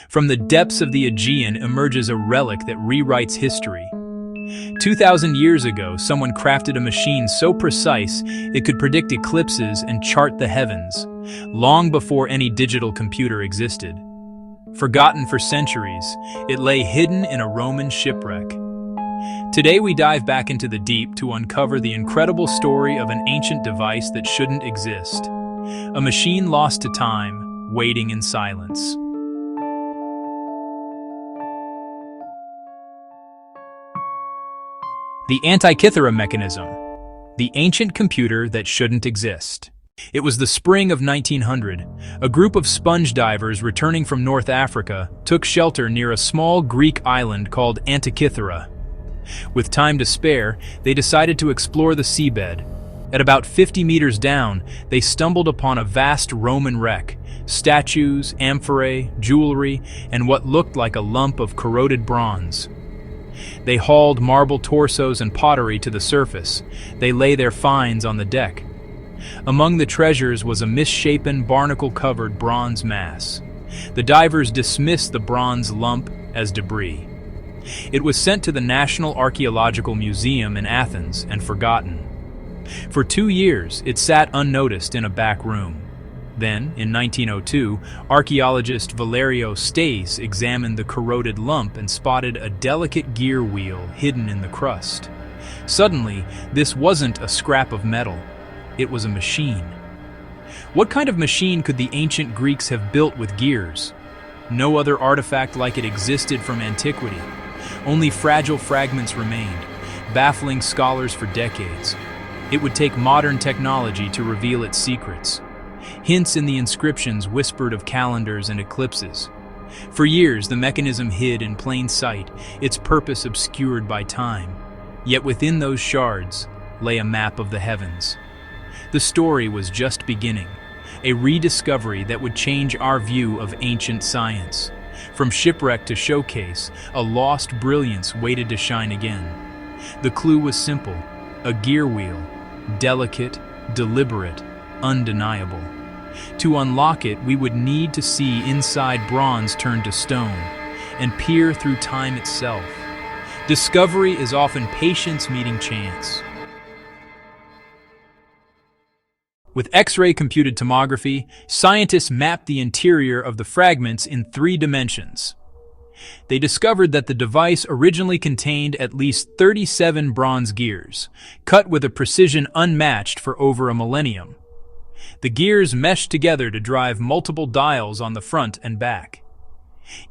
From the depths of the Aegean emerges a relic that rewrites history. 2,000 years ago, someone crafted a machine so precise it could predict eclipses and chart the heavens, long before any digital computer existed. Forgotten for centuries, it lay hidden in a Roman shipwreck. Today we dive back into the deep to uncover the incredible story of an ancient device that shouldn't exist. A machine lost to time, waiting in silence. The Antikythera mechanism, the ancient computer that shouldn't exist. It was the spring of 1900. A group of sponge divers returning from North Africa took shelter near a small Greek island called Antikythera. With time to spare, they decided to explore the seabed. At about 50 meters down, they stumbled upon a vast Roman wreck, statues, amphorae, jewelry, and what looked like a lump of corroded bronze. They hauled marble torsos and pottery to the surface. They lay their finds on the deck. Among the treasures was a misshapen, barnacle-covered bronze mass. The divers dismissed the bronze lump as debris. It was sent to the National Archaeological Museum in Athens and forgotten. For 2 years, it sat unnoticed in a back room. Then, in 1902, archaeologist Valerio Stace examined the corroded lump and spotted a delicate gear wheel hidden in the crust. Suddenly, this wasn't a scrap of metal. It was a machine. What kind of machine could the ancient Greeks have built with gears? No other artifact like it existed from antiquity. Only fragile fragments remained, baffling scholars for decades. It would take modern technology to reveal its secrets. Hints in the inscriptions whispered of calendars and eclipses. For years, the mechanism hid in plain sight, its purpose obscured by time. Yet within those shards lay a map of the heavens. The story was just beginning, a rediscovery that would change our view of ancient science. From shipwreck to showcase, a lost brilliance waited to shine again. The clue was simple: a gear wheel, delicate, deliberate, undeniable. To unlock it, we would need to see inside bronze turned to stone and peer through time itself. Discovery is often patience meeting chance. With X-ray computed tomography, scientists mapped the interior of the fragments in 3 dimensions. They discovered that the device originally contained at least 37 bronze gears, cut with a precision unmatched for over a millennium. The gears meshed together to drive multiple dials on the front and back.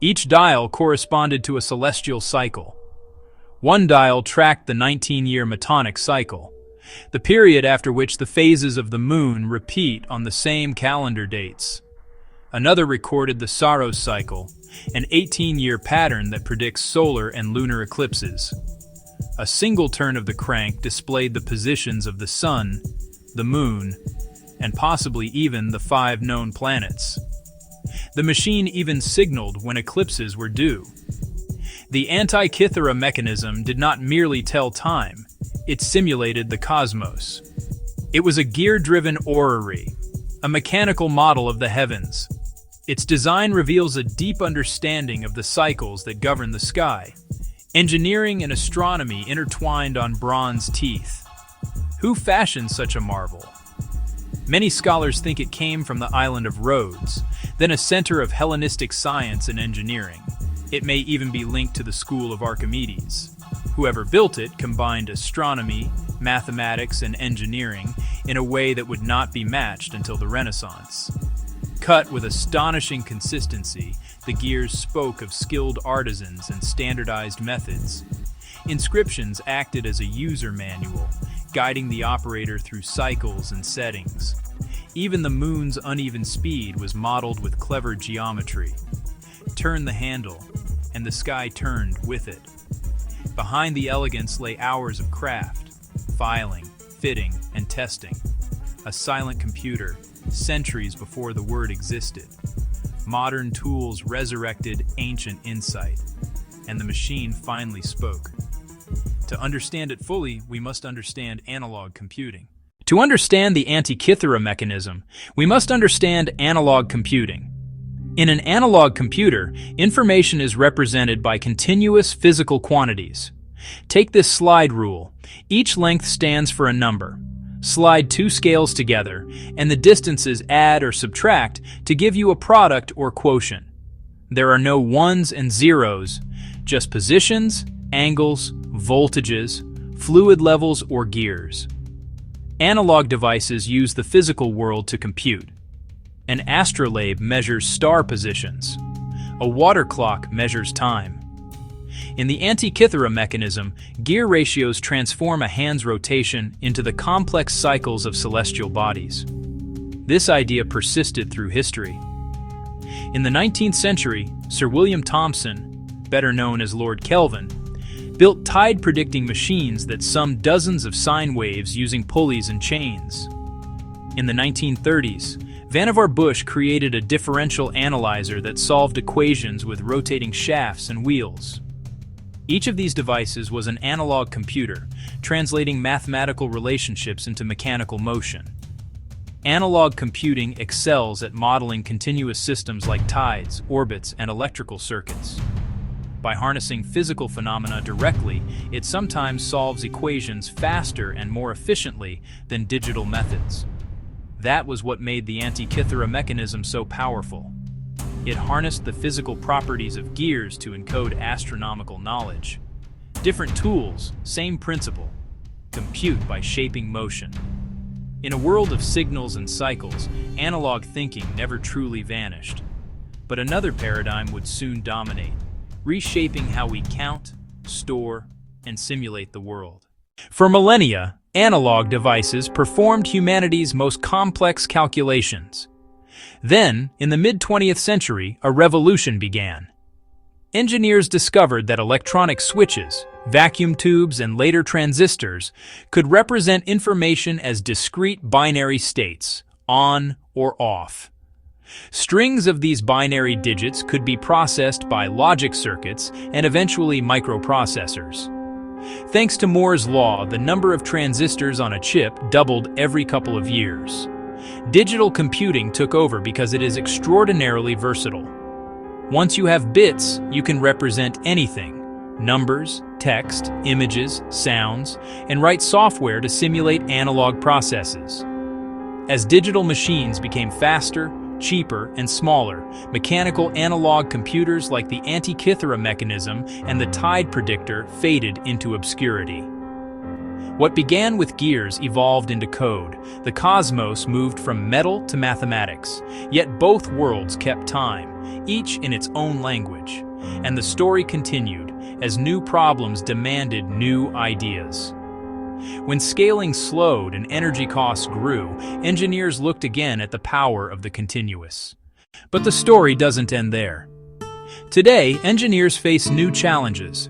Each dial corresponded to a celestial cycle. One dial tracked the 19-year Metonic cycle, the period after which the phases of the moon repeat on the same calendar dates. Another recorded the Saros cycle, an 18-year pattern that predicts solar and lunar eclipses. A single turn of the crank displayed the positions of the sun, the moon, and possibly even the 5 known planets. The machine even signaled when eclipses were due. The Antikythera mechanism did not merely tell time, it simulated the cosmos. It was a gear-driven orrery, a mechanical model of the heavens. Its design reveals a deep understanding of the cycles that govern the sky. Engineering and astronomy intertwined on bronze teeth. Who fashioned such a marvel? Many scholars think it came from the island of Rhodes, then a center of Hellenistic science and engineering. It may even be linked to the school of Archimedes. Whoever built it combined astronomy, mathematics, and engineering in a way that would not be matched until the Renaissance. Cut with astonishing consistency, the gears spoke of skilled artisans and standardized methods. Inscriptions acted as a user manual, guiding the operator through cycles and settings. Even the moon's uneven speed was modeled with clever geometry. Turn the handle, and the sky turned with it. Behind the elegance lay hours of craft, filing, fitting, and testing. A silent computer, centuries before the word existed. Modern tools resurrected ancient insight, and the machine finally spoke. To understand it fully, we must understand analog computing. To understand the Antikythera mechanism, we must understand analog computing. In an analog computer, information is represented by continuous physical quantities. Take this slide rule. Each length stands for a number. Slide two scales together, and the distances add or subtract to give you a product or quotient. There are no ones and zeros, just positions, angles, voltages, fluid levels, or gears. Analog devices use the physical world to compute. An astrolabe measures star positions. A water clock measures time. In the Antikythera mechanism, gear ratios transform a hand's rotation into the complex cycles of celestial bodies. This idea persisted through history. In the 19th century, Sir William Thomson, better known as Lord Kelvin, built tide-predicting machines that summed dozens of sine waves using pulleys and chains. In the 1930s, Vannevar Bush created a differential analyzer that solved equations with rotating shafts and wheels. Each of these devices was an analog computer, translating mathematical relationships into mechanical motion. Analog computing excels at modeling continuous systems like tides, orbits, and electrical circuits. By harnessing physical phenomena directly, it sometimes solves equations faster and more efficiently than digital methods. That was what made the Antikythera mechanism so powerful. It harnessed the physical properties of gears to encode astronomical knowledge. Different tools, same principle. Compute by shaping motion. In a world of signals and cycles, analog thinking never truly vanished. But another paradigm would soon dominate, reshaping how we count, store, and simulate the world. For millennia, analog devices performed humanity's most complex calculations. Then, in the mid-20th century, a revolution began. Engineers discovered that electronic switches, vacuum tubes, and later transistors could represent information as discrete binary states, on or off. Strings of these binary digits could be processed by logic circuits and eventually microprocessors. Thanks to Moore's law, the number of transistors on a chip doubled every couple of years. Digital computing took over because it is extraordinarily versatile. Once you have bits, you can represent anything: numbers, text, images, sounds, and write software to simulate analog processes. As digital machines became faster, cheaper, and smaller, mechanical analog computers like the Antikythera mechanism and the tide predictor faded into obscurity. What began with gears evolved into code. The cosmos moved from metal to mathematics, yet both worlds kept time, each in its own language. And the story continued, as new problems demanded new ideas. When scaling slowed and energy costs grew, engineers looked again at the power of the continuous. But the story doesn't end there. Today, engineers face new challenges.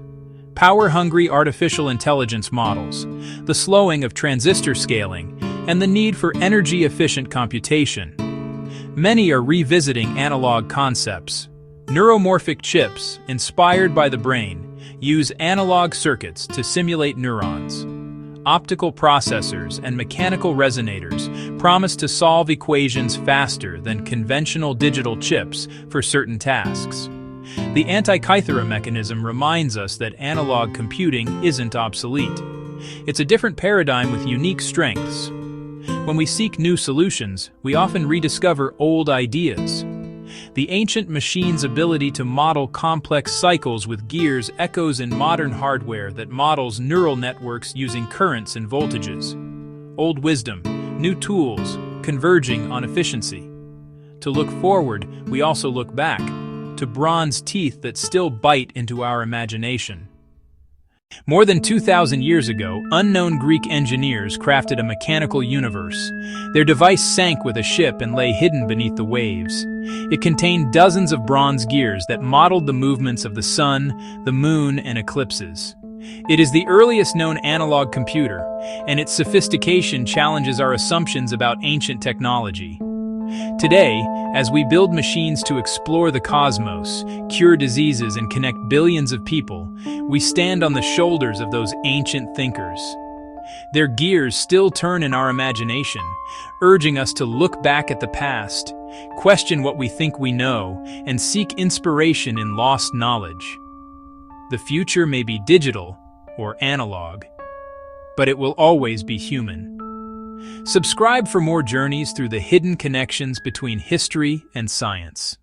Power-hungry artificial intelligence models, the slowing of transistor scaling, and the need for energy-efficient computation. Many are revisiting analog concepts. Neuromorphic chips, inspired by the brain, use analog circuits to simulate neurons. Optical processors and mechanical resonators promise to solve equations faster than conventional digital chips for certain tasks. The Antikythera mechanism reminds us that analog computing isn't obsolete. It's a different paradigm with unique strengths. When we seek new solutions, we often rediscover old ideas. The ancient machine's ability to model complex cycles with gears echoes in modern hardware that models neural networks using currents and voltages. Old wisdom, new tools, converging on efficiency. To look forward, we also look back, to bronze teeth that still bite into our imagination. More than 2,000 years ago, unknown Greek engineers crafted a mechanical universe. Their device sank with a ship and lay hidden beneath the waves. It contained dozens of bronze gears that modeled the movements of the sun, the moon, and eclipses. It is the earliest known analog computer, and its sophistication challenges our assumptions about ancient technology. Today, as we build machines to explore the cosmos, cure diseases, and connect billions of people, we stand on the shoulders of those ancient thinkers. Their gears still turn in our imagination, urging us to look back at the past, question what we think we know, and seek inspiration in lost knowledge. The future may be digital or analog, but it will always be human. Subscribe for more journeys through the hidden connections between history and science.